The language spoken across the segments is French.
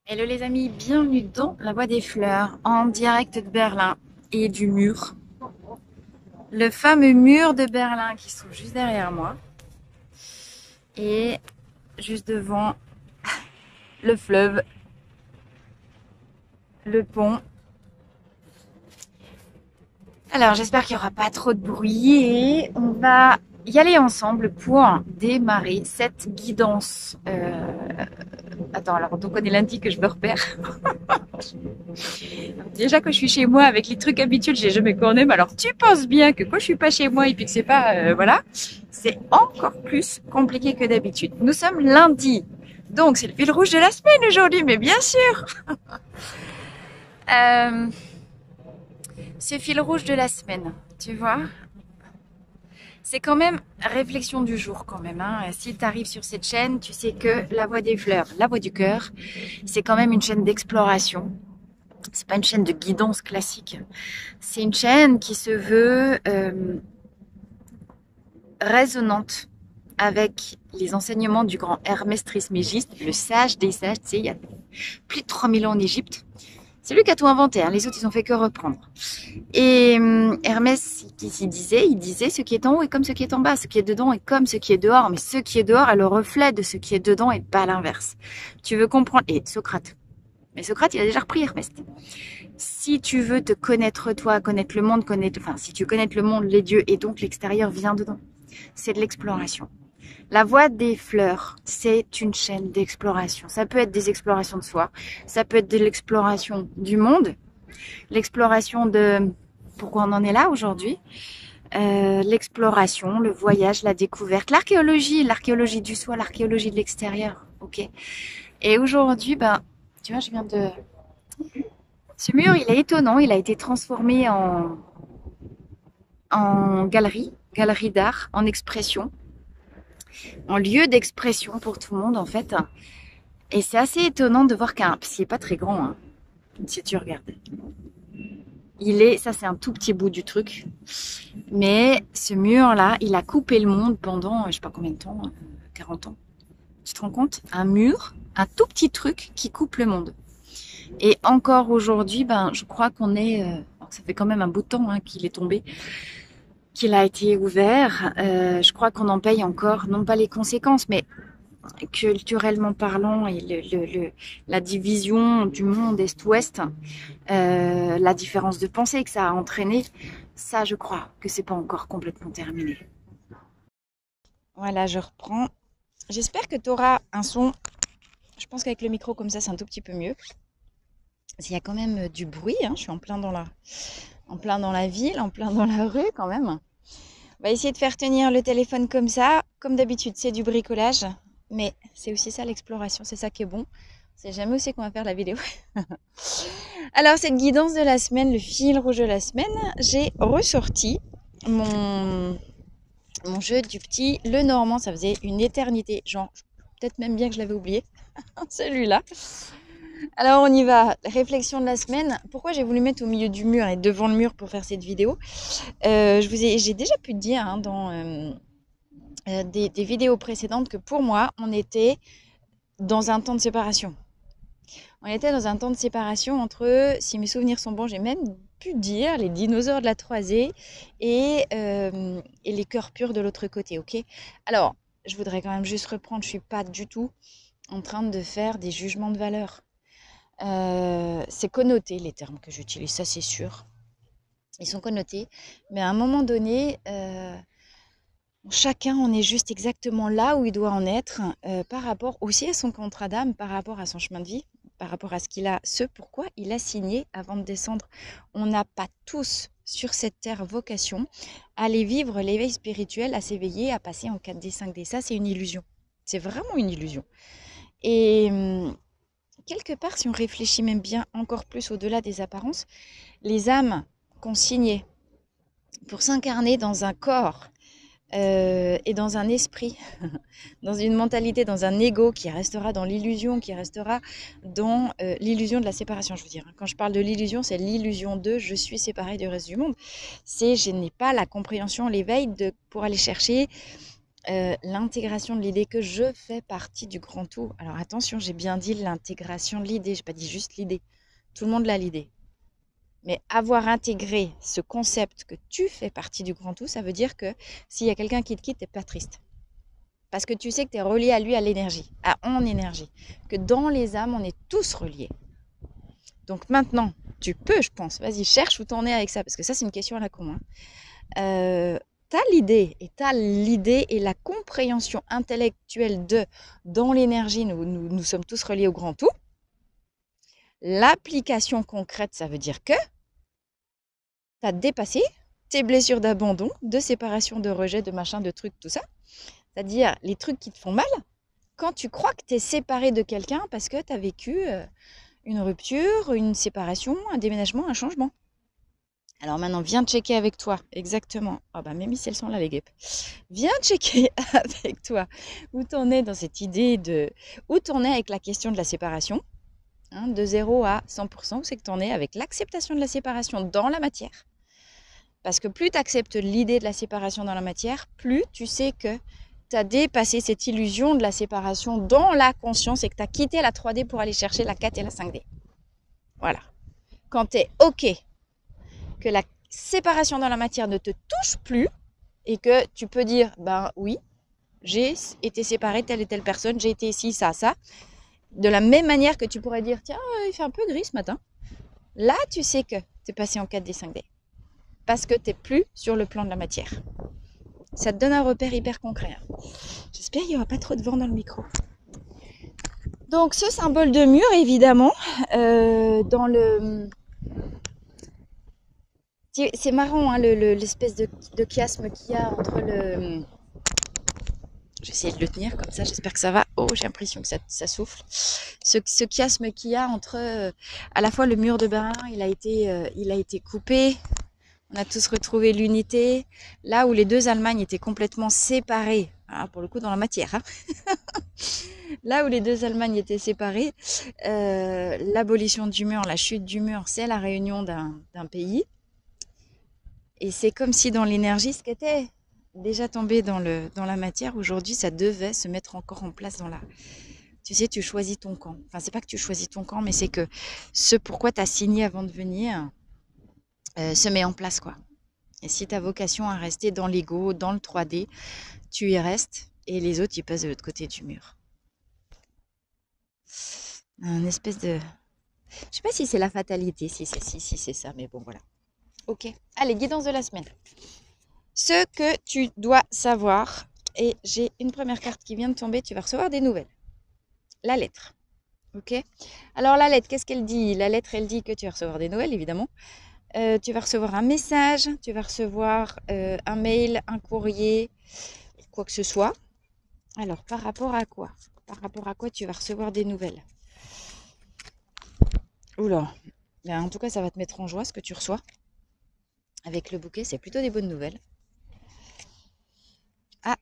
Hello les amis, bienvenue dans La Voix des Fleurs, en direct de Berlin et du mur. Le fameux mur de Berlin qui se trouve juste derrière moi. Et juste devant le fleuve, le pont. Alors j'espère qu'il n'y aura pas trop de bruit et on va y aller ensemble pour démarrer cette guidance. Attends, alors donc on est lundi que je me repère. Déjà que je suis chez moi avec les trucs habituels, j'ai jamais corné. Mais alors tu penses bien que quand je suis pas chez moi et puis que c'est pas voilà, c'est encore plus compliqué que d'habitude. Nous sommes lundi, donc c'est le fil rouge de la semaine aujourd'hui, mais bien sûr. Euh, Ce fil rouge de la semaine, tu vois, c'est quand même réflexion du jour quand même. Hein. Si tu arrives sur cette chaîne, tu sais que La Voix des Fleurs, La Voix du Cœur, c'est quand même une chaîne d'exploration. C'est pas une chaîne de guidance classique. C'est une chaîne qui se veut résonante avec les enseignements du grand Hermès Trismégiste, le sage des sages. Tu sais, il y a plus de 3000 ans en Égypte. C'est lui qui a tout inventé, hein. Les autres, ils ont fait que reprendre. Et Hermès, il disait, ce qui est en haut est comme ce qui est en bas, ce qui est dedans est comme ce qui est dehors, mais ce qui est dehors est le reflet de ce qui est dedans et pas l'inverse. Tu veux comprendre? Et Socrate. Mais Socrate, il a déjà repris Hermès. Si tu veux te connaître toi, connaître le monde, si tu connais le monde, les dieux et donc l'extérieur vient dedans. C'est de l'exploration. La Voix des Fleurs, c'est une chaîne d'exploration. Ça peut être des explorations de soi, ça peut être de l'exploration du monde, l'exploration de pourquoi on en est là aujourd'hui, l'exploration, le voyage, la découverte, l'archéologie du soi, l'archéologie de l'extérieur. Ok. Et aujourd'hui, ben, tu vois, je viens de ce mur, il est étonnant. Il a été transformé en galerie d'art, en expression, en lieu d'expression pour tout le monde en fait. Et c'est assez étonnant de voir parce qu'il n'est pas très grand, hein, si tu regardes. Ça c'est un tout petit bout du truc. Mais ce mur-là, il a coupé le monde pendant, je sais pas combien de temps, 40 ans. Tu te rends compte? Un mur, un tout petit truc qui coupe le monde. Et encore aujourd'hui, ben, je crois qu'on est, ça fait quand même un bout de temps hein, qu'il est tombé, qu'il a été ouvert. Je crois qu'on en paye encore, non pas les conséquences, mais culturellement parlant, et la division du monde Est-Ouest, la différence de pensée que ça a entraîné, ça, je crois que c'est pas encore complètement terminé. Voilà, je reprends. J'espère que tu auras un son. Je pense qu'avec le micro comme ça, c'est un tout petit peu mieux. Il y a quand même du bruit. Hein, je suis en plein dans la ville, en plein dans la rue quand même. On va essayer de faire tenir le téléphone comme ça. Comme d'habitude, c'est du bricolage. Mais c'est aussi ça l'exploration, c'est ça qui est bon. On sait jamais où c'est qu'on va faire la vidéo. Alors, cette guidance de la semaine, le fil rouge de la semaine, j'ai ressorti mon jeu du petit Le Normand. Ça faisait une éternité. Genre, peut-être même bien que je l'avais oublié. Celui-là. Alors, on y va. Réflexion de la semaine. Pourquoi j'ai voulu mettre au milieu du mur et devant le mur pour faire cette vidéo? J'ai déjà pu te dire hein, dans des vidéos précédentes que pour moi, on était dans un temps de séparation. On était dans un temps de séparation entre, si mes souvenirs sont bons, j'ai même pu dire les dinosaures de la Troisée et les cœurs purs de l'autre côté, ok? Alors, je voudrais quand même juste reprendre, je ne suis pas du tout en train de faire des jugements de valeur. C'est connoté les termes que j'utilise, ça c'est sûr. Ils sont connotés, mais à un moment donné, chacun en est juste exactement là où il doit en être par rapport aussi à son contrat d'âme, par rapport à son chemin de vie, par rapport à ce pourquoi il a signé avant de descendre. On n'a pas tous sur cette terre vocation à aller vivre l'éveil spirituel, à s'éveiller, à passer en 4D, 5D. Ça, c'est une illusion. C'est vraiment une illusion. Et quelque part, si on réfléchit même bien encore plus au-delà des apparences, les âmes qu'on signait pour s'incarner dans un corps et dans un esprit, dans une mentalité, dans un ego qui restera dans l'illusion, qui restera dans l'illusion de la séparation, je veux dire. Quand je parle de l'illusion, c'est l'illusion de je suis séparé du reste du monde. C'est je n'ai pas la compréhension, l'éveil pour aller chercher l'intégration de l'idée que je fais partie du grand tout. Alors attention, j'ai bien dit l'intégration de l'idée, je n'ai pas dit juste l'idée. Tout le monde l'a l'idée. Mais avoir intégré ce concept que tu fais partie du grand tout, ça veut dire que s'il y a quelqu'un qui te quitte, tu n'es pas triste. Parce que tu sais que tu es relié à lui, à l'énergie, à en énergie. Que dans les âmes, on est tous reliés. Donc maintenant, tu peux, je pense, vas-y, cherche où t'en es avec ça. Parce que ça, c'est une question à la con. T'as l'idée et la compréhension intellectuelle de dans l'énergie, nous sommes tous reliés au grand tout. L'application concrète, ça veut dire que tu as dépassé tes blessures d'abandon, de séparation, de rejet, de machin, de trucs, tout ça. C'est-à-dire les trucs qui te font mal quand tu crois que tu es séparé de quelqu'un parce que tu as vécu une rupture, une séparation, un déménagement, un changement. Alors maintenant, viens checker avec toi, exactement. Ah bah même si elles sont là, les guêpes. Viens checker avec toi où t'en es dans cette idée de... Où t'en es avec la question de la séparation, hein, de 0 à 100%, où c'est que t'en es avec l'acceptation de la séparation dans la matière. Parce que plus tu acceptes l'idée de la séparation dans la matière, plus tu sais que tu as dépassé cette illusion de la séparation dans la conscience et que tu as quitté la 3D pour aller chercher la 4 et la 5D. Voilà. Quand tu es OK que la séparation dans la matière ne te touche plus et que tu peux dire, ben oui, j'ai été séparée de telle et telle personne, j'ai été ici, ça, ça. De la même manière que tu pourrais dire, tiens, il fait un peu gris ce matin. Là, tu sais que tu es passé en 4D, 5D. Parce que tu n'es plus sur le plan de la matière. Ça te donne un repère hyper concret. J'espère qu'il n'y aura pas trop de vent dans le micro. Donc ce symbole de mur, évidemment, dans le... C'est marrant, hein, l'espèce de chiasme qu'il y a entre le... Je vais essayer de le tenir comme ça, j'espère que ça va. Oh, j'ai l'impression que ça souffle. Ce chiasme qu'il y a entre... à la fois le mur de Berlin, il a été coupé. On a tous retrouvé l'unité. Là où les deux Allemagnes étaient complètement séparées, hein, pour le coup dans la matière, hein. Là où les deux Allemagnes étaient séparées, l'abolition du mur, la chute du mur, c'est la réunion d'un pays. Et c'est comme si dans l'énergie, ce qui était déjà tombé dans la matière, aujourd'hui, ça devait se mettre encore en place dans la... Tu sais, tu choisis ton camp. Enfin, c'est pas que tu choisis ton camp, mais c'est que ce pourquoi tu as signé avant de venir se met en place, quoi. Et si tu as vocation à rester dans l'ego, dans le 3D, tu y restes et les autres, ils passent de l'autre côté du mur. Un espèce de... Je sais pas si c'est la fatalité, si c'est ça, mais bon, voilà. Ok. Allez, guidance de la semaine. Ce que tu dois savoir, et j'ai une première carte qui vient de tomber, tu vas recevoir des nouvelles. La lettre. Ok. Alors la lettre, qu'est-ce qu'elle dit? La lettre, elle dit que tu vas recevoir des nouvelles, évidemment. Tu vas recevoir un message, tu vas recevoir un mail, un courrier, quoi que ce soit. Alors, par rapport à quoi? Par rapport à quoi tu vas recevoir des nouvelles? Oula, ben, en tout cas, ça va te mettre en joie ce que tu reçois. Avec le bouquet, c'est plutôt des bonnes nouvelles. Ah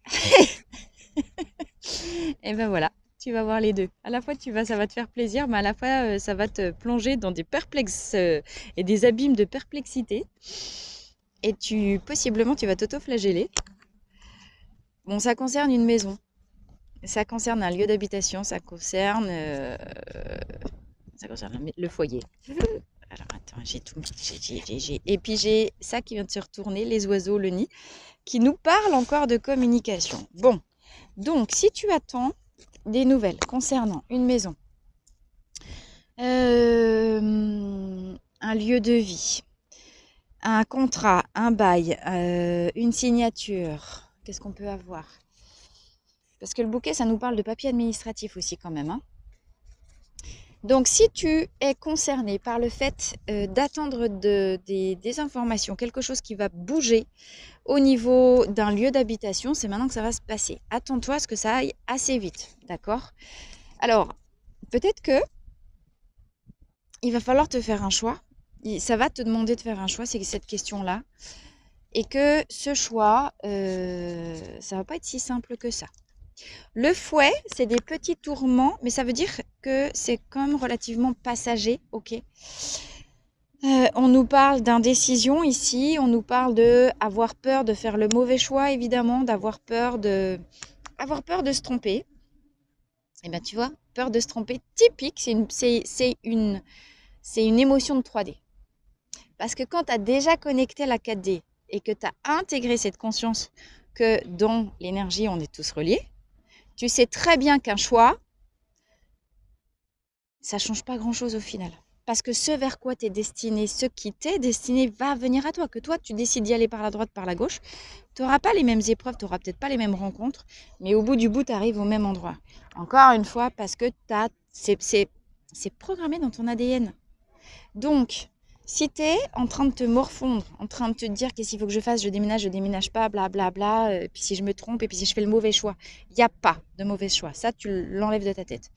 et ben voilà, tu vas voir les deux. À la fois, ça va te faire plaisir, mais à la fois, ça va te plonger dans des perplexes et des abîmes de perplexité. Et possiblement, tu vas t'auto-flageller. Bon, ça concerne une maison. Ça concerne un lieu d'habitation. Ça concerne le foyer. Alors, attends, j'ai tout mis. Et puis, j'ai ça qui vient de se retourner, les oiseaux, le nid, qui nous parle encore de communication. Bon, donc, si tu attends des nouvelles concernant une maison, un lieu de vie, un contrat, un bail, une signature, qu'est-ce qu'on peut avoir? Parce que le bouquet, ça nous parle de papier administratif aussi quand même, hein. Donc, si tu es concerné par le fait d'attendre des informations, quelque chose qui va bouger au niveau d'un lieu d'habitation, c'est maintenant que ça va se passer. Attends-toi à ce que ça aille assez vite, d'accord? Alors, peut-être que il va falloir te faire un choix. Ça va te demander de faire un choix, c'est cette question-là. Et que ce choix, ça va pas être si simple que ça. Le fouet, c'est des petits tourments, mais ça veut dire que c'est comme relativement passager, ok. On nous parle d'indécision ici, on nous parle de avoir peur de faire le mauvais choix, évidemment, d'avoir peur de se tromper. Et bien tu vois, peur de se tromper, typique, c'est une émotion de 3D. Parce que quand tu as déjà connecté la 4D et que tu as intégré cette conscience que dans l'énergie, on est tous reliés, tu sais très bien qu'un choix, ça ne change pas grand-chose au final. Parce que ce vers quoi tu es destiné, ce qui t'est destiné va venir à toi. Que toi, tu décides d'y aller par la droite, par la gauche, tu n'auras pas les mêmes épreuves, tu n'auras peut-être pas les mêmes rencontres, mais au bout du bout, tu arrives au même endroit. Encore une fois, parce que c'est programmé dans ton ADN. Donc, si tu es en train de te morfondre, en train de te dire qu'est-ce qu'il faut que je fasse, je déménage pas, blablabla, et puis si je me trompe, et puis si je fais le mauvais choix, il n'y a pas de mauvais choix. Ça, tu l'enlèves de ta tête.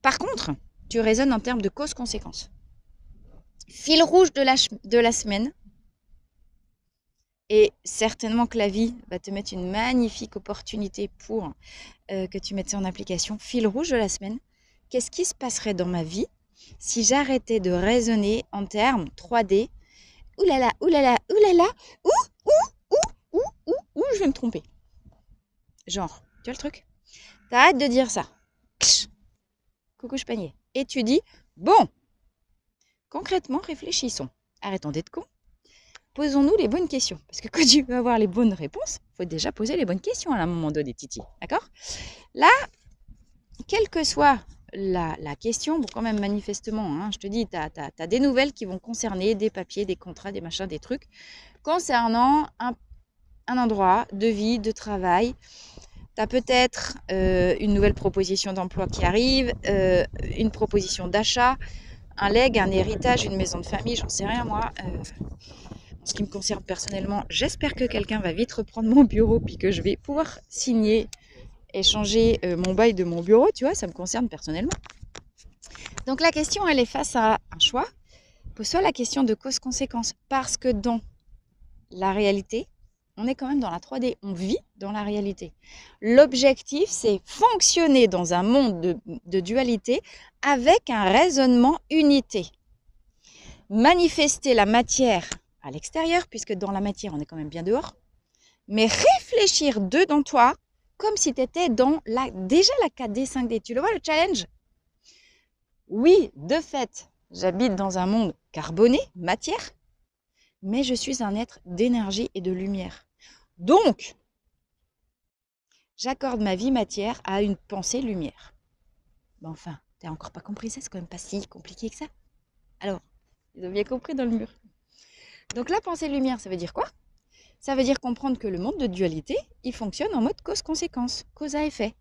Par contre, tu raisonnes en termes de cause-conséquence. Fil rouge de la semaine, et certainement que la vie va te mettre une magnifique opportunité pour que tu mettes ça en application. Fil rouge de la semaine, qu'est-ce qui se passerait dans ma vie si j'arrêtais de raisonner en termes 3D? Oulala, oulala, oulala, ouh, je vais me tromper. Genre, tu vois le truc? T'arrêtes de dire ça. Coucou, je panier. Et tu dis, bon, concrètement, réfléchissons. Arrêtons d'être cons. Posons-nous les bonnes questions. Parce que quand tu veux avoir les bonnes réponses, il faut déjà poser les bonnes questions à un moment donné, Titi. D'accord? Là, quelle que soit la question, bon, quand même, manifestement, hein, je te dis, tu as des nouvelles qui vont concerner des papiers, des contrats, des machins, des trucs, concernant un endroit de vie, de travail. Tu as peut-être une nouvelle proposition d'emploi qui arrive, une proposition d'achat, un legs, un héritage, une maison de famille, j'en sais rien moi. En ce qui me concerne personnellement, j'espère que quelqu'un va vite reprendre mon bureau puis que je vais pouvoir signer et changer mon bail de mon bureau, tu vois, ça me concerne personnellement. Donc la question, elle est face à un choix. Pose-toi la question de cause-conséquence. Parce que dans la réalité, on est quand même dans la 3D, on vit dans la réalité. L'objectif, c'est fonctionner dans un monde de dualité avec un raisonnement unité. Manifester la matière à l'extérieur, puisque dans la matière, on est quand même bien dehors, mais réfléchir dedans toi, comme si tu étais dans déjà la 4D, 5D. Tu le vois le challenge? Oui, de fait, j'habite dans un monde carboné, matière, mais je suis un être d'énergie et de lumière. Donc, j'accorde ma vie matière à une pensée lumière. Ben enfin, t'as encore pas compris ça, c'est quand même pas si compliqué que ça. Alors, ils ont bien compris dans le mur. Donc la pensée lumière, ça veut dire quoi? Ça veut dire comprendre que le monde de dualité, il fonctionne en mode cause-conséquence, cause à effet.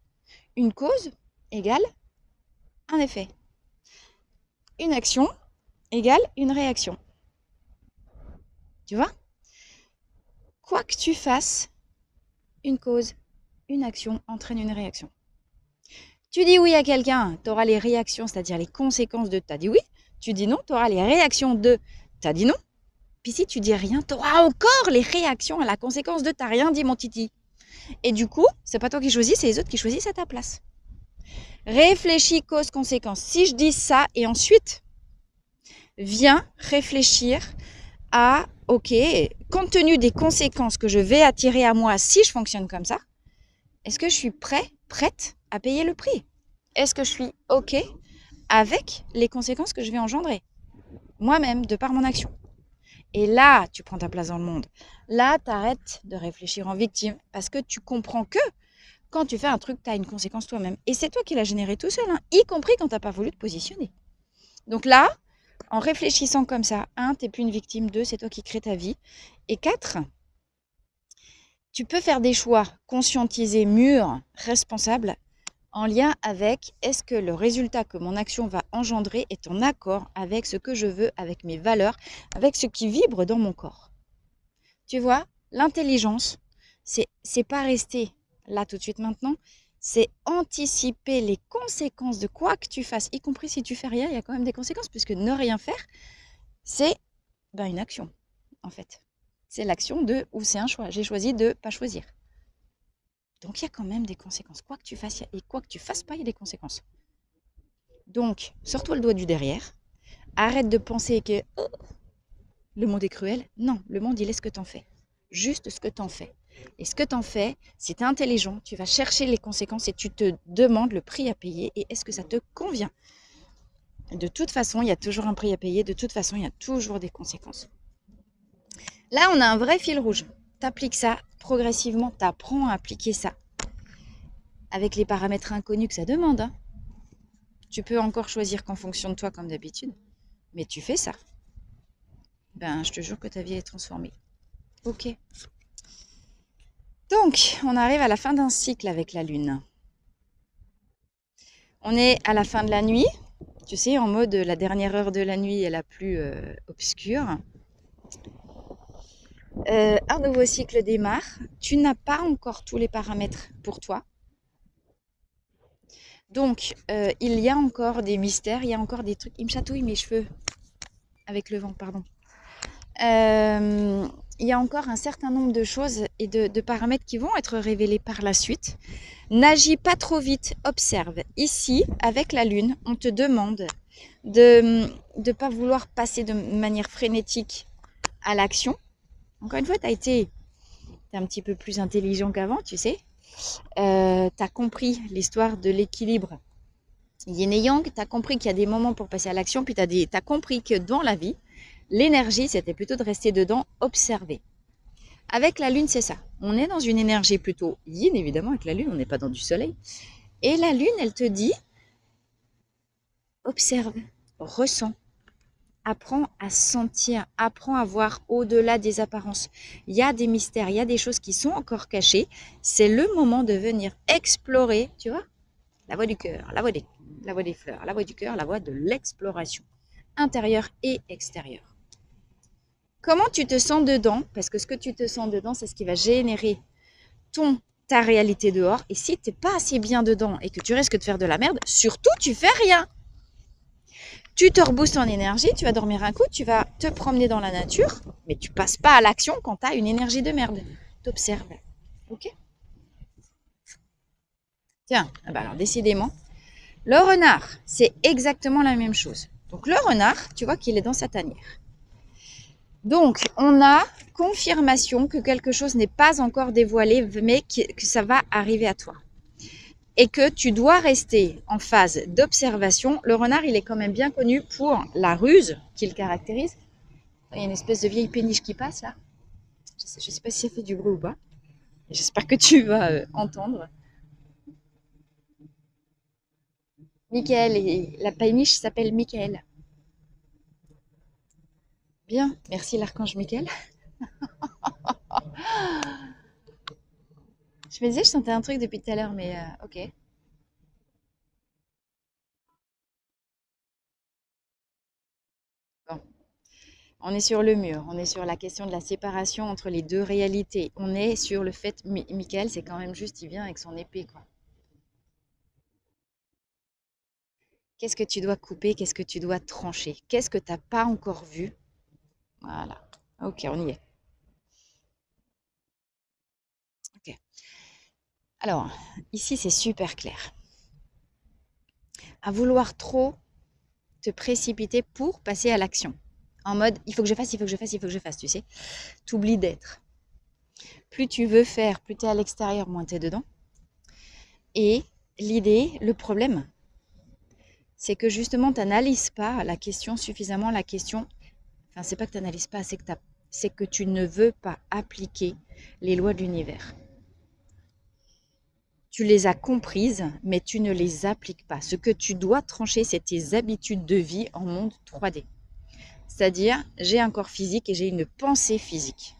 Une cause égale un effet. Une action égale une réaction. Tu vois? Quoi que tu fasses, une cause, une action entraîne une réaction. Tu dis oui à quelqu'un, tu auras les réactions, c'est-à-dire les conséquences de t'as dit oui. Tu dis non, tu auras les réactions de t'as dit non. Puis si tu dis rien, tu auras encore les réactions à la conséquence de t'as rien dit, mon titi. Et du coup, c'est pas toi qui choisis, c'est les autres qui choisissent à ta place. Réfléchis cause-conséquence. Si je dis ça et ensuite, viens réfléchir à, ok, compte tenu des conséquences que je vais attirer à moi si je fonctionne comme ça, est-ce que je suis prête à payer le prix? Est-ce que je suis ok avec les conséquences que je vais engendrer moi-même de par mon action? Et là, tu prends ta place dans le monde. Là, tu arrêtes de réfléchir en victime parce que tu comprends que quand tu fais un truc, tu as une conséquence toi-même. Et c'est toi qui l'as généré tout seul, hein, y compris quand tu n'as pas voulu te positionner. Donc là, en réfléchissant comme ça, 1, tu n'es plus une victime, 2, c'est toi qui crée ta vie. Et 4, tu peux faire des choix conscientisés, mûrs, responsables, en lien avec est-ce que le résultat que mon action va engendrer est en accord avec ce que je veux, avec mes valeurs, avec ce qui vibre dans mon corps. Tu vois, l'intelligence, c'est pas rester là tout de suite maintenant, c'est anticiper les conséquences de quoi que tu fasses, y compris si tu fais rien, il y a quand même des conséquences, puisque ne rien faire, c'est une action, en fait. C'est l'action de, ou c'est un choix, j'ai choisi de pas choisir. Donc il y a quand même des conséquences. Quoi que tu fasses et quoi que tu fasses pas, il y a des conséquences. Donc, sors-toi le doigt du derrière. Arrête de penser que Le monde est cruel? Non, le monde, il est ce que t'en fais. Juste ce que t'en fais. Et ce que t'en fais, si t'es intelligent, tu vas chercher les conséquences et tu te demandes le prix à payer et est-ce que ça te convient? De toute façon, il y a toujours un prix à payer. De toute façon, il y a toujours des conséquences. Là, on a un vrai fil rouge. T'appliques ça progressivement, t'apprends à appliquer ça. Avec les paramètres inconnus que ça demande. Hein. Tu peux encore choisir qu'en fonction de toi, comme d'habitude. Mais tu fais ça. Ben, je te jure que ta vie est transformée. Ok. Donc, on arrive à la fin d'un cycle avec la Lune. On est à la fin de la nuit. Tu sais, en mode la dernière heure de la nuit est la plus obscure. Un nouveau cycle démarre. Tu n'as pas encore tous les paramètres pour toi. Donc, il y a encore des mystères, il y a encore des trucs. Il me chatouille mes cheveux avec le vent, pardon. Il y a encore un certain nombre de choses et de paramètres qui vont être révélés par la suite. N'agis pas trop vite, observe. Ici, avec la Lune, on te demande de ne pas vouloir passer de manière frénétique à l'action. Encore une fois, t'es un petit peu plus intelligent qu'avant, tu sais. Tu as compris l'histoire de l'équilibre yin et yang, tu as compris qu'il y a des moments pour passer à l'action, puis tu as compris que dans la vie, l'énergie, c'était plutôt de rester dedans, observer. Avec la Lune, c'est ça. On est dans une énergie plutôt yin, évidemment, avec la Lune, on n'est pas dans du soleil. Et la Lune, elle te dit, observe, ressens, apprends à sentir, apprends à voir au-delà des apparences. Il y a des mystères, il y a des choses qui sont encore cachées. C'est le moment de venir explorer, tu vois, la voie du cœur, la voie des fleurs, la voie du cœur, la voie de l'exploration, intérieure et extérieure. Comment tu te sens dedans? Parce que ce que tu te sens dedans, c'est ce qui va générer ta réalité dehors. Et si tu n'es pas assez bien dedans et que tu risques de faire de la merde, surtout tu fais rien. Tu te reboostes en énergie, tu vas dormir un coup, tu vas te promener dans la nature, mais tu passes pas à l'action quand tu as une énergie de merde. T'observes. Ok? Tiens, alors décidément, le renard, c'est exactement la même chose. Donc le renard, tu vois qu'il est dans sa tanière. Donc on a confirmation que quelque chose n'est pas encore dévoilé, mais que ça va arriver à toi. Et que tu dois rester en phase d'observation. Le renard, il est quand même bien connu pour la ruse qu'il caractérise. Il y a une espèce de vieille péniche qui passe là. Je ne sais pas si ça fait du bruit ou pas. J'espère que tu vas entendre. Michael, et la péniche s'appelle Michael. Bien, merci l'archange Michael. Je me disais, je sentais un truc depuis tout à l'heure, mais ok. Bon, on est sur le mur, on est sur la question de la séparation entre les deux réalités. On est sur le fait, Michael, c'est quand même juste, il vient avec son épée, quoi. Qu'est-ce que tu dois couper? Qu'est-ce que tu dois trancher? Qu'est-ce que tu n'as pas encore vu? Voilà. Ok, on y est. Ok. Alors, ici, c'est super clair. À vouloir trop te précipiter pour passer à l'action. En mode, il faut que je fasse, il faut que je fasse, il faut que je fasse, tu sais. T'oublies d'être. Plus tu veux faire, plus tu es à l'extérieur, moins tu es dedans. Et l'idée, le problème, c'est que justement, tu n'analyses pas la question suffisamment, la question. Enfin, c'est pas que tu n'analyses pas, c'est que tu ne veux pas appliquer les lois de l'univers. Tu les as comprises, mais tu ne les appliques pas. Ce que tu dois trancher, c'est tes habitudes de vie en monde 3D. C'est-à-dire, j'ai un corps physique et j'ai une pensée physique.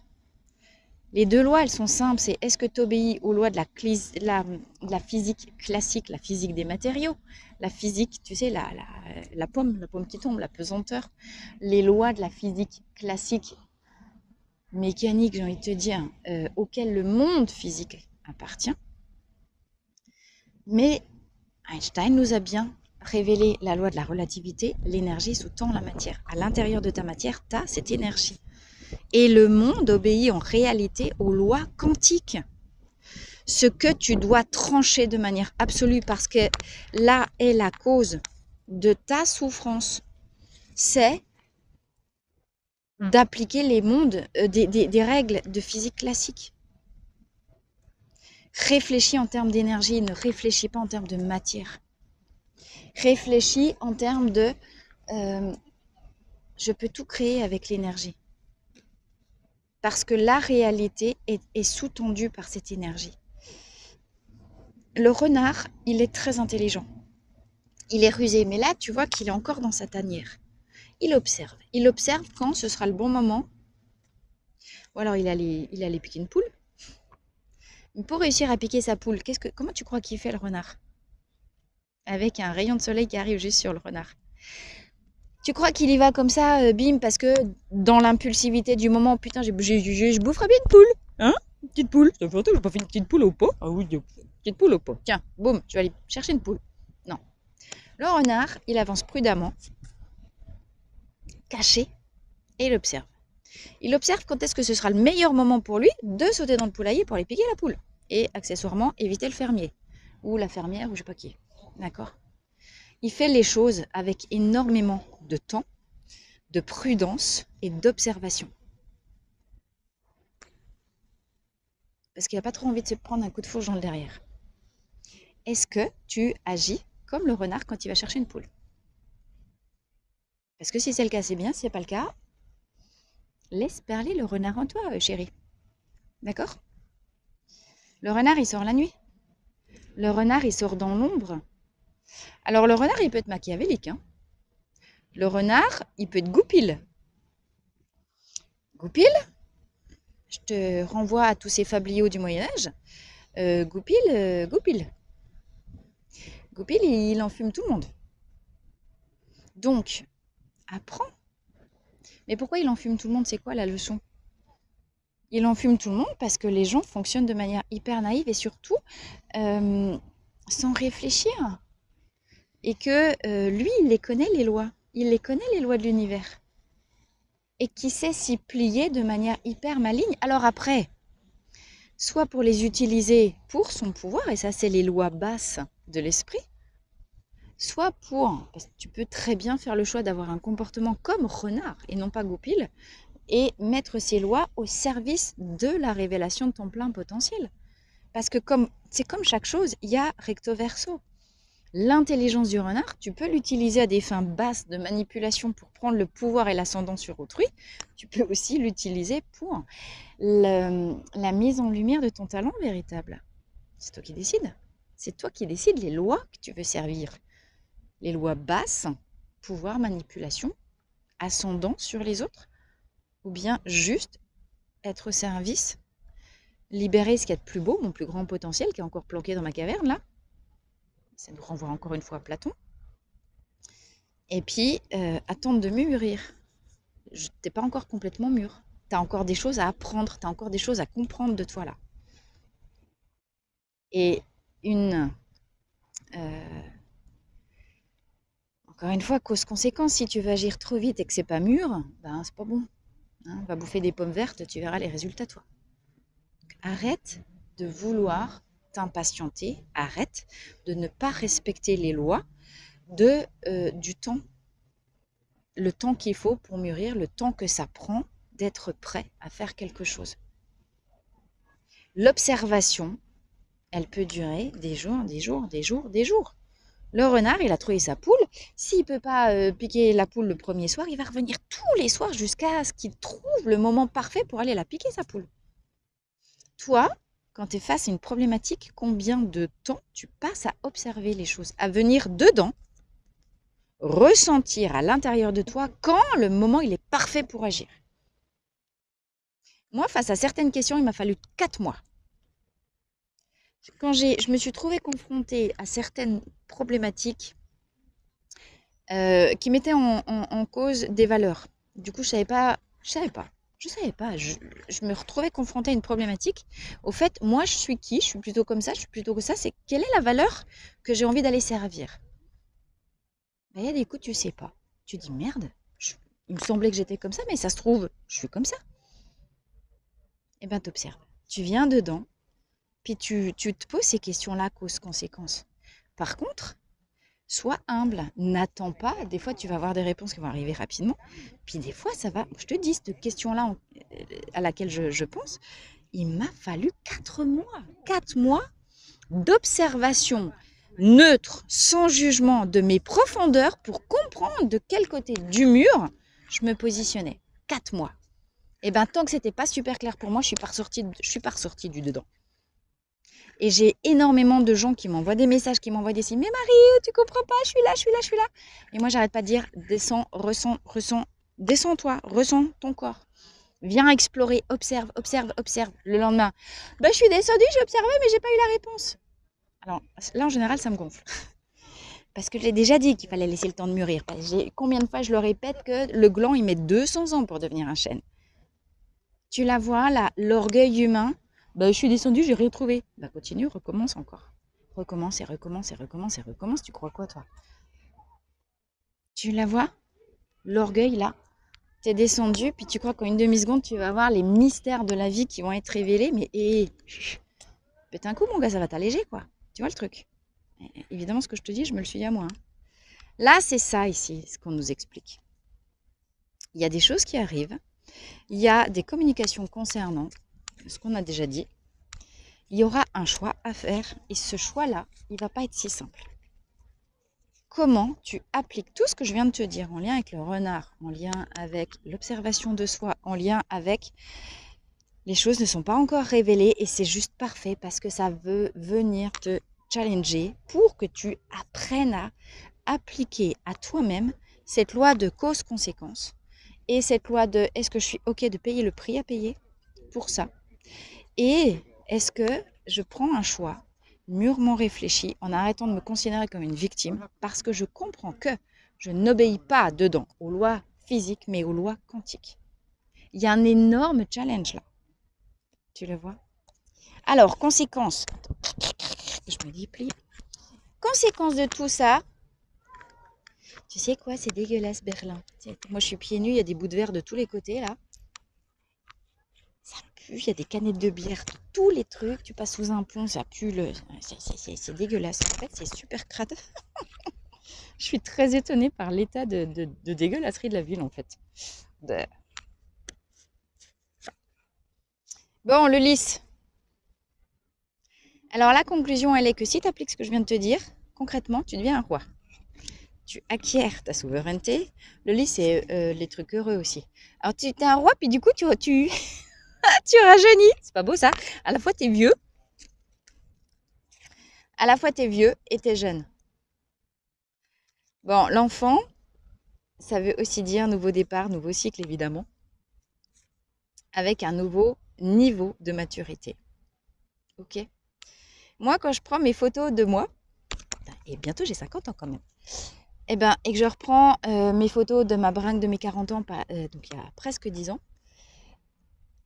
Les deux lois, elles sont simples. C'est est-ce que tu obéis aux lois de la physique classique, la physique des matériaux, la physique, tu sais, la pomme qui tombe, la pesanteur, les lois de la physique classique, mécanique, j'ai envie de te dire, auquel le monde physique appartient. Mais Einstein nous a bien révélé la loi de la relativité, l'énergie sous-tend la matière. À l'intérieur de ta matière, tu as cette énergie. Et le monde obéit en réalité aux lois quantiques. Ce que tu dois trancher de manière absolue, parce que là est la cause de ta souffrance, c'est d'appliquer les mondes, des règles de physique classique. Réfléchis en termes d'énergie, ne réfléchis pas en termes de matière. Réfléchis en termes de je peux tout créer avec l'énergie. Parce que la réalité est sous-tendue par cette énergie. Le renard, il est très intelligent. Il est rusé, mais là, tu vois qu'il est encore dans sa tanière. Il observe. Il observe quand ce sera le bon moment. Ou alors il allait piquer une poule. Pour réussir à piquer sa poule, comment tu crois qu'il fait le renard? Avec un rayon de soleil qui arrive juste sur le renard. Tu crois qu'il y va comme ça, bim, parce que dans l'impulsivité du moment, putain, je boufferais bien une poule, hein? Une petite poule. Ça fait longtemps que j'ai pas fait une petite poule au pot. Ah oui, une petite poule au pot. Tiens, boum, je vais aller chercher une poule. Non. Le renard, il avance prudemment, caché, et il observe. Il observe quand est-ce que ce sera le meilleur moment pour lui de sauter dans le poulailler pour aller piquer la poule. Et accessoirement, éviter le fermier. Ou la fermière, ou je sais pas qui. D'accord? Il fait les choses avec énormément de temps, de prudence et d'observation. Parce qu'il n'a pas trop envie de se prendre un coup de fourche dans le derrière. Est-ce que tu agis comme le renard quand il va chercher une poule? Parce que si c'est le cas, c'est bien. Si ce n'est pas le cas, laisse parler le renard en toi, chérie. D'accord? Le renard, il sort la nuit. Le renard, il sort dans l'ombre. Alors, le renard, il peut être machiavélique. Hein. Le renard, il peut être goupil. Goupil, je te renvoie à tous ces fabliaux du Moyen-Âge. Goupil. Goupil, il enfume tout le monde. Donc, apprends. Mais pourquoi il enfume tout le monde? C'est quoi la leçon? Il enfume tout le monde parce que les gens fonctionnent de manière hyper naïve et surtout sans réfléchir. Et que lui, il les connaît les lois. Il les connaît les lois de l'univers. Et qui sait s'y plier de manière hyper maligne. Alors après, soit pour les utiliser pour son pouvoir, et ça c'est les lois basses de l'esprit, soit pour, parce que tu peux très bien faire le choix d'avoir un comportement comme renard et non pas goupil, et mettre ces lois au service de la révélation de ton plein potentiel. Parce que c'est comme chaque chose, il y a recto verso. L'intelligence du renard, tu peux l'utiliser à des fins basses de manipulation pour prendre le pouvoir et l'ascendant sur autrui. Tu peux aussi l'utiliser pour la mise en lumière de ton talent véritable. C'est toi qui décides. C'est toi qui décides les lois que tu veux servir. Les lois basses, pouvoir, manipulation, ascendant sur les autres, ou bien juste être au service, libérer ce qu'il y a de plus beau, mon plus grand potentiel qui est encore planqué dans ma caverne là. Ça nous renvoie encore une fois à Platon. Et puis, attendre de mûrir. T'es pas encore complètement mûr. Tu as encore des choses à apprendre, tu as encore des choses à comprendre de toi là. Et encore une fois, cause-conséquence, si tu veux agir trop vite et que c'est pas mûr, ben c'est pas bon. Hein, va bouffer des pommes vertes, tu verras les résultats toi. Donc, arrête de vouloir t'impatienter, arrête de ne pas respecter les lois du temps. Le temps qu'il faut pour mûrir, le temps que ça prend d'être prêt à faire quelque chose. L'observation, elle peut durer des jours, des jours, des jours, des jours. Le renard, il a trouvé sa poule. S'il ne peut pas piquer la poule le premier soir, il va revenir tous les soirs jusqu'à ce qu'il trouve le moment parfait pour aller la piquer, sa poule. Toi, quand tu es face à une problématique, combien de temps tu passes à observer les choses, à venir dedans, ressentir à l'intérieur de toi quand le moment il est parfait pour agir. Moi, face à certaines questions, il m'a fallu 4 mois. Quand je me suis trouvée confrontée à certaines problématiques qui mettaient en cause des valeurs. Du coup, je savais pas. Je me retrouvais confrontée à une problématique. Au fait, moi, je suis qui? Je suis plutôt comme ça, je suis plutôt que ça. C'est quelle est la valeur que j'ai envie d'aller servir? Ben, il y a des coups, tu sais pas. Tu dis merde, il me semblait que j'étais comme ça, mais ça se trouve, je suis comme ça. Eh bien, t'observes. Tu viens dedans, puis tu te poses ces questions-là, cause-conséquence. Par contre, Sois humble, n'attends pas. Des fois, tu vas avoir des réponses qui vont arriver rapidement. Puis des fois, ça va. Je te dis, cette question-là à laquelle je pense, il m'a fallu 4 mois. 4 mois d'observation neutre, sans jugement de mes profondeurs pour comprendre de quel côté du mur je me positionnais. 4 mois. Et bien, tant que c'était pas super clair pour moi, je suis pas ressortie du dedans. Et j'ai énormément de gens qui m'envoient des messages, qui m'envoient des signes. Mais Marie, tu comprends pas, je suis là, je suis là, je suis là. Et moi, j'arrête pas de dire, descends, ressens, descends-toi, ressens ton corps. Viens explorer, observe, observe, observe. Le lendemain, je suis descendue, j'ai observé, mais j'ai pas eu la réponse. Alors là, en général, ça me gonfle. Parce que j'ai déjà dit qu'il fallait laisser le temps de mûrir. Combien de fois je le répète que le gland, il met 200 ans pour devenir un chêne. Tu la vois, là, l'orgueil humain. Je suis descendue, j'ai rien trouvé. Continue, recommence encore. Recommence et recommence et recommence et recommence. Tu crois quoi, toi? Tu la vois? L'orgueil, là. T'es descendu, puis tu crois qu'en une demi-seconde, tu vas voir les mystères de la vie qui vont être révélés. Mais pète un coup, mon gars, ça va t'alléger, quoi. Tu vois le truc? Évidemment, ce que je te dis, je me le suis dit à moi. Là, c'est ça ici, ce qu'on nous explique. Il y a des choses qui arrivent. Il y a des communications concernant ce qu'on a déjà dit. Il y aura un choix à faire et ce choix-là, il ne va pas être si simple. Comment tu appliques tout ce que je viens de te dire en lien avec le renard, en lien avec l'observation de soi, en lien avec les choses ne sont pas encore révélées et c'est juste parfait parce que ça veut venir te challenger pour que tu apprennes à appliquer à toi-même cette loi de cause-conséquence et cette loi de est-ce que je suis OK de payer le prix à payer pour ça et est-ce que je prends un choix mûrement réfléchi en arrêtant de me considérer comme une victime parce que je comprends que je n'obéis pas dedans aux lois physiques mais aux lois quantiques. Il y a un énorme challenge là. Tu le vois? Alors, conséquence. Je me déplie. Conséquence de tout ça. Tu sais quoi? C'est dégueulasse, Berlin. Moi, je suis pieds nus. Il y a des bouts de verre de tous les côtés, là. Ça pue. Il y a des canettes de bière. Tous les trucs. Tu passes sous un pont, ça pue. C'est dégueulasse. En fait, c'est super crade. Je suis très étonnée par l'état de dégueulasserie de la ville, en fait. Bon, le lys. Alors, la conclusion, elle est que si tu appliques ce que je viens de te dire, concrètement, tu deviens un roi. Tu acquiers ta souveraineté. Le lys, c'est les trucs heureux aussi. Alors, tu es un roi, puis du coup, tu rajeunis. C'est pas beau, ça? À la fois, tu es vieux. À la fois, tu es vieux et tu es jeune. Bon, l'enfant, ça veut aussi dire nouveau départ, nouveau cycle, évidemment. Avec un nouveau niveau de maturité. Ok? Moi, quand je prends mes photos de moi, et bientôt j'ai 50 ans quand même, et que je reprends mes photos de ma bringue de mes 40 ans, donc il y a presque 10 ans,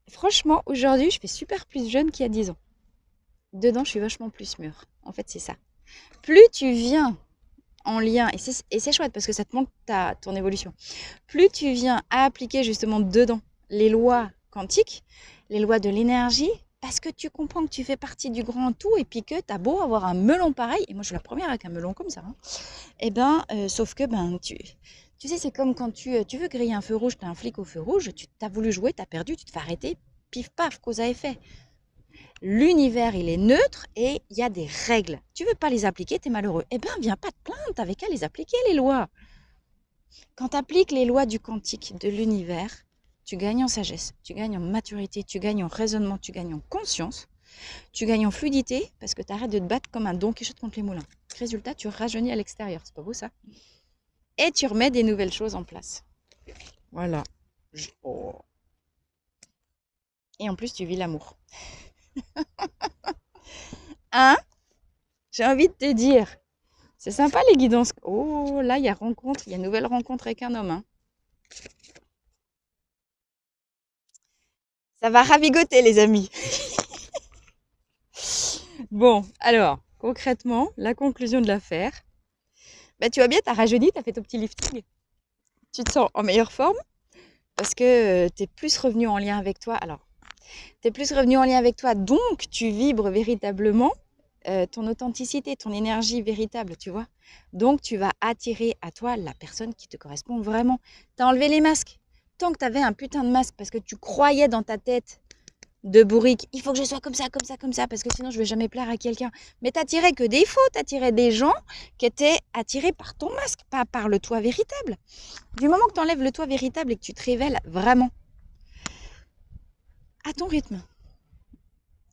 franchement, aujourd'hui, je fais super plus jeune qu'il y a 10 ans. Dedans, je suis vachement plus mûre. En fait, c'est ça. Plus tu viens en lien, et c'est chouette parce que ça te montre ton évolution, plus tu viens à appliquer justement dedans les lois quantiques, les lois de l'énergie, parce que tu comprends que tu fais partie du grand tout et puis que tu as beau avoir un melon pareil, et moi je suis la première avec un melon comme ça, sauf que tu sais, c'est comme quand tu veux griller un feu rouge, tu as un flic au feu rouge, tu as voulu jouer, tu as perdu, tu te fais arrêter, pif paf, cause à effet. L'univers, il est neutre et il y a des règles. Tu veux pas les appliquer, tu es malheureux. Viens pas te plaindre, t'avais qu'à les appliquer, les lois. Quand tu appliques les lois du quantique, de l'univers, tu gagnes en sagesse, tu gagnes en maturité, tu gagnes en raisonnement, tu gagnes en conscience, tu gagnes en fluidité parce que tu arrêtes de te battre comme un Don Quichotte contre les moulins. Résultat, tu rajeunis à l'extérieur. C'est pas beau, ça? Et tu remets des nouvelles choses en place. Voilà. Et en plus, tu vis l'amour. Hein? J'ai envie de te dire, c'est sympa les guidances. Oh, là, il y a rencontre, il y a nouvelle rencontre avec un homme. Hein. Ça va ravigoter, les amis. Bon, alors, concrètement, la conclusion de l'affaire. Tu vois bien, tu as rajeuni, tu as fait ton petit lifting. Tu te sens en meilleure forme parce que tu es plus revenu en lien avec toi. Alors, tu es plus revenu en lien avec toi, donc tu vibres véritablement ton authenticité, ton énergie véritable, tu vois. Donc, tu vas attirer à toi la personne qui te correspond vraiment. Tu as enlevé les masques. Tant que tu avais un putain de masque parce que tu croyais dans ta tête de bourrique, il faut que je sois comme ça, comme ça, comme ça, parce que sinon je vais jamais plaire à quelqu'un. Mais t'attirais que des faux, t'attirais des gens qui étaient attirés par ton masque, pas par le toi véritable. Du moment que tu enlèves le toi véritable et que tu te révèles vraiment à ton rythme,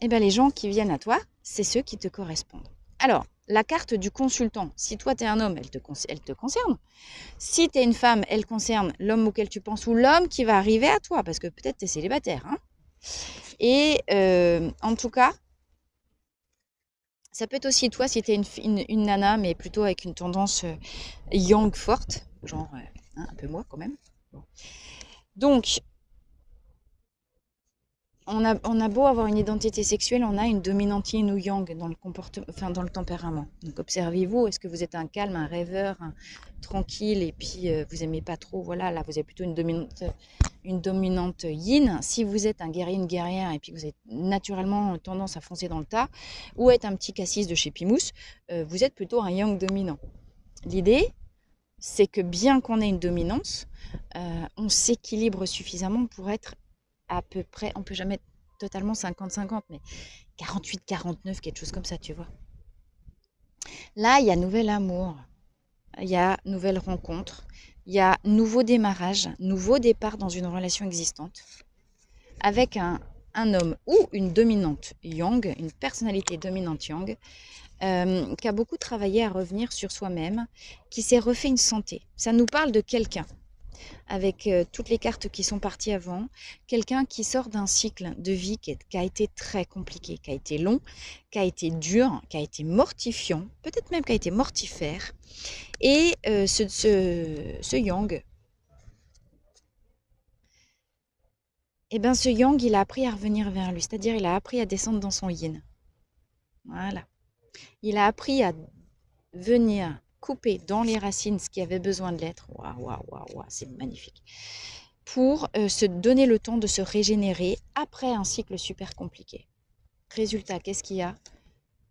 eh bien les gens qui viennent à toi, c'est ceux qui te correspondent. Alors, la carte du consultant, si toi tu es un homme, elle te concerne. Si tu es une femme, elle concerne l'homme auquel tu penses ou l'homme qui va arriver à toi, parce que peut-être tu es célibataire. Hein. Et en tout cas, ça peut être aussi toi si tu es une nana, mais plutôt avec une tendance yang forte, genre un peu moi quand même. Donc, on a beau avoir une identité sexuelle, on a une dominante yin ou yang dans le comportement, enfin dans le tempérament. Donc observez-vous, est-ce que vous êtes un calme, un rêveur, un tranquille, et puis vous aimez pas trop, voilà, là vous avez plutôt une dominante yin. Si vous êtes un guerrier, une guerrière, et puis que vous avez naturellement tendance à foncer dans le tas, ou être un petit cassis de chez Pimousse, vous êtes plutôt un yang dominant. L'idée, c'est que bien qu'on ait une dominance, on s'équilibre suffisamment pour être à peu près, on peut jamais être totalement 50-50, mais 48-49, quelque chose comme ça, tu vois. Là, il y a nouvel amour, il y a nouvelle rencontre, il y a nouveau démarrage, nouveau départ dans une relation existante, avec un homme ou une dominante yang, une personnalité dominante yang, qui a beaucoup travaillé à revenir sur soi-même, qui s'est refait une santé. Ça nous parle de quelqu'un avec toutes les cartes qui sont parties avant, quelqu'un qui sort d'un cycle de vie qui a été très compliqué, qui a été long, qui a été dur, qui a été mortifiant, peut-être même qui a été mortifère. Et ce yang, eh ben ce yang, il a appris à revenir vers lui, c'est-à-dire il a appris à descendre dans son yin. Voilà. Il a appris à venir couper dans les racines ce qui avait besoin de l'être. Waouh, waouh, waouh, c'est magnifique. Pour se donner le temps de se régénérer après un cycle super compliqué. Résultat, qu'est-ce qu'il y a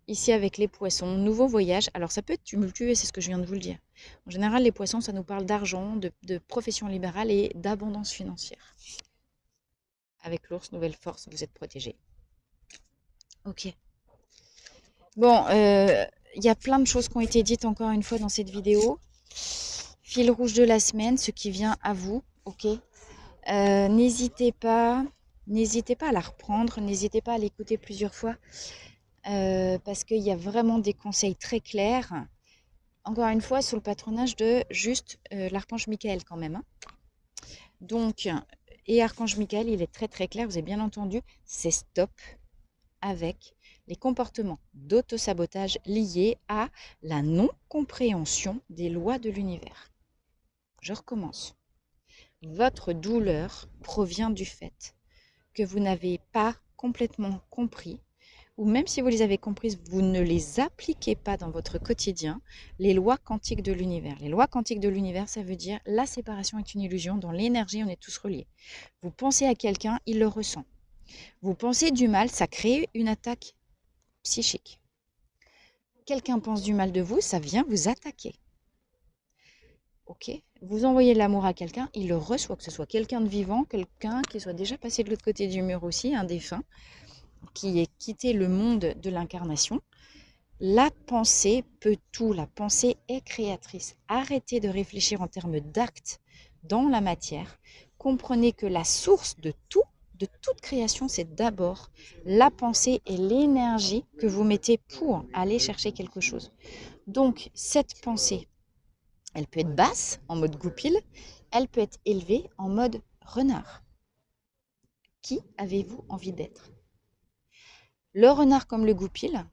ici avec les poissons? Nouveau voyage. Alors ça peut être tumultueux, c'est ce que je viens de vous le dire. En général, les poissons, ça nous parle d'argent, de profession libérale et d'abondance financière. Avec l'ours, nouvelle force, vous êtes protégé. Ok. Bon, il y a plein de choses qui ont été dites encore une fois dans cette vidéo. Fil rouge de la semaine, ce qui vient à vous, ok. N'hésitez pas à la reprendre, n'hésitez pas à l'écouter plusieurs fois parce qu'il y a vraiment des conseils très clairs. Encore une fois, sous le patronage de juste l'archange Michael quand même. Hein. Donc, et archange Michael, il est très très clair, vous avez bien entendu, c'est stop avec les comportements d'autosabotage liés à la non-compréhension des lois de l'univers. Je recommence. Votre douleur provient du fait que vous n'avez pas complètement compris, ou même si vous les avez comprises, vous ne les appliquez pas dans votre quotidien, les lois quantiques de l'univers. Les lois quantiques de l'univers, ça veut dire la séparation est une illusion, dans l'énergie, on est tous reliés. Vous pensez à quelqu'un, il le ressent. Vous pensez du mal, ça crée une attaque psychique. Quelqu'un pense du mal de vous, ça vient vous attaquer. Ok, vous envoyez de l'amour à quelqu'un, il le reçoit, que ce soit quelqu'un de vivant, quelqu'un qui soit déjà passé de l'autre côté du mur aussi, un défunt, qui ait quitté le monde de l'incarnation. La pensée peut tout, la pensée est créatrice. Arrêtez de réfléchir en termes d'actes dans la matière. Comprenez que la source de tout, de toute création, c'est d'abord la pensée et l'énergie que vous mettez pour aller chercher quelque chose. Donc, cette pensée, elle peut être basse, en mode goupil, elle peut être élevée en mode renard. Qui avez-vous envie d'être? Le renard comme le goupil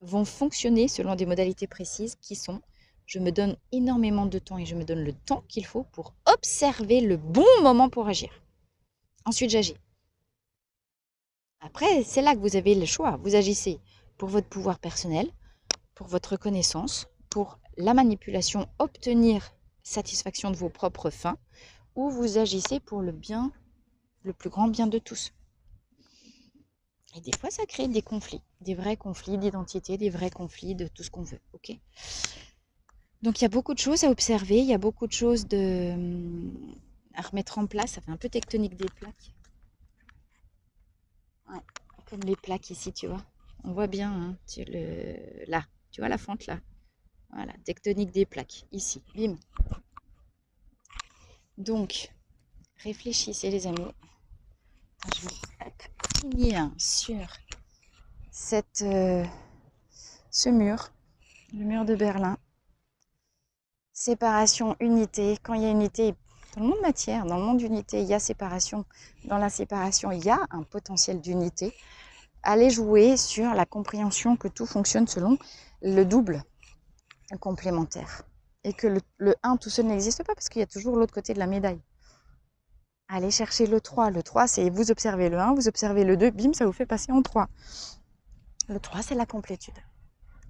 vont fonctionner selon des modalités précises qui sont je me donne énormément de temps et je me donne le temps qu'il faut pour observer le bon moment pour agir. Ensuite, j'agis. Après, c'est là que vous avez le choix. Vous agissez pour votre pouvoir personnel, pour votre reconnaissance, pour la manipulation, obtenir satisfaction de vos propres fins, ou vous agissez pour le bien, le plus grand bien de tous. Et des fois, ça crée des conflits, des vrais conflits d'identité, des vrais conflits de tout ce qu'on veut, ok? Donc, il y a beaucoup de choses à observer, il y a beaucoup de choses à remettre en place. Ça fait un peu tectonique des plaques. Ouais, comme les plaques ici, tu vois. On voit bien, hein, là, tu vois la fente là. Voilà, tectonique des plaques, ici, bim. Donc, réfléchissez les amis. Je vais finir sur ce mur, le mur de Berlin. Séparation, unité. Quand il y a unité, dans le monde matière, dans le monde d'unité, il y a séparation. Dans la séparation, il y a un potentiel d'unité. Allez jouer sur la compréhension que tout fonctionne selon le double complémentaire. Et que le 1 tout seul n'existe pas parce qu'il y a toujours l'autre côté de la médaille. Allez chercher le 3. Le 3, c'est vous observez le 1, vous observez le 2, bim, ça vous fait passer en 3. Le 3, c'est la complétude.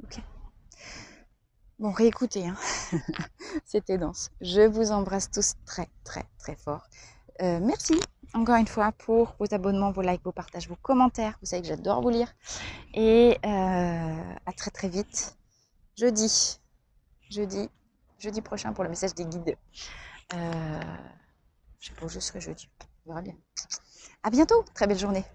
Ok. Bon, réécoutez, hein. C'était dense. Je vous embrasse tous très, très, très fort. Merci encore une fois pour vos abonnements, vos likes, vos partages, vos commentaires. Vous savez que j'adore vous lire. Et à très, très vite. Jeudi prochain pour le message des guides. Je sais pas où je serai jeudi. On verra bien. À bientôt. Très belle journée.